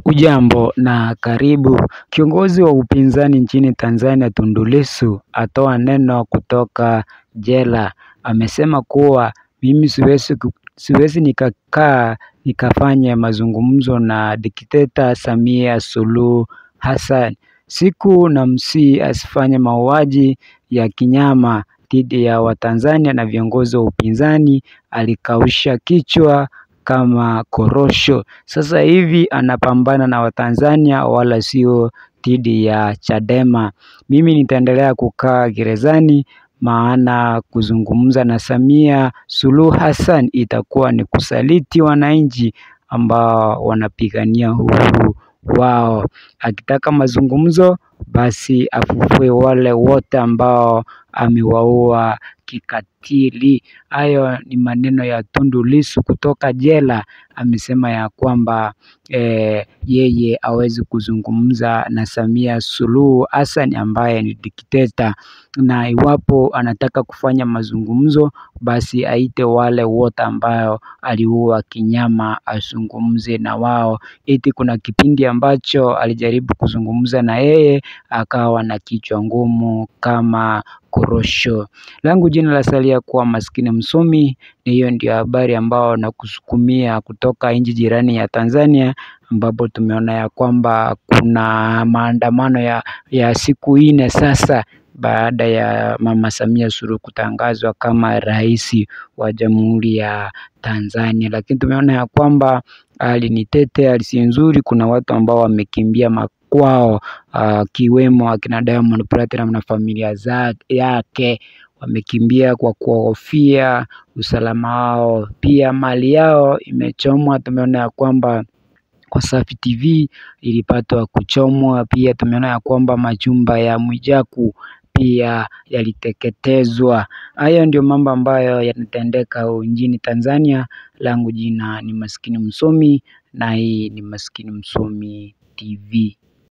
Ujambo na karibu. Kiongozi wa upinzani nchini Tanzania Tundu Lissu atoa neno kutoka jela. Amesema kuwa mimi siwezi nikakaa nikafanya mazungumzo na dikteta Samia Suluhu Hassan. Siku namsihi asifanye mauaji ya kinyama dhidi ya Watanzania na viongozi wa upinzani. Alikausha kichwa kama korosho. Sasa hivi anapambana na Watanzania wala sio dhidi ya Chadema. Mimi nitaendelea kukaa gerezani, maana kuzungumza na Samia Suluhu Hassan itakuwa ni kusaliti wananchi ambao wanapigania uhuru wao. Akitaka mazungumzo basi afufue wale wote ambao amewaua kikatili. Hayo ni maneno ya Tundu Lissu kutoka jela. Amesema ya kwamba yeye hawezi kuzungumza na Samia Suluhu Hassan ambaye ni dikteta, na iwapo anataka kufanya mazungumzo basi aite wale wote ambao aliua kinyama azungumze na wao. Eti kuna kipindi ambacho alijaribu kuzungumza na yeye akawa na kichwa ngumu kama korosho. Langu jina la salia kuwa Maskini Msomi, na hiyo ndio habari ambao nakusukumia kutoka nchi jirani ya Tanzania, ambapo tumeona ya kwamba kuna maandamano ya siku 4 sasa baada ya Mama Samia Suluhu kutangazwa kama rais wa Jamhuri ya Tanzania. Lakini tumeona ya kwamba hali ni tete, hali si nzuri. Kuna watu ambao wamekimbia makwao, kiwemo akina Diamond Platnumz na familia yake wamekimbia kwa kuhofia usalama wao. Pia mali yao imechomwa. Tumeona ya kwamba Wasafi TV ilipatwa kuchomwa. Pia tumeona ya kwamba majumba ya Mwijaku pia yaliteketezwa. Hayo ndio mambo ambayo yanatendeka nchini Tanzania. Langu jina ni Maskini Msomi, na hii ni Maskini Msomi TV.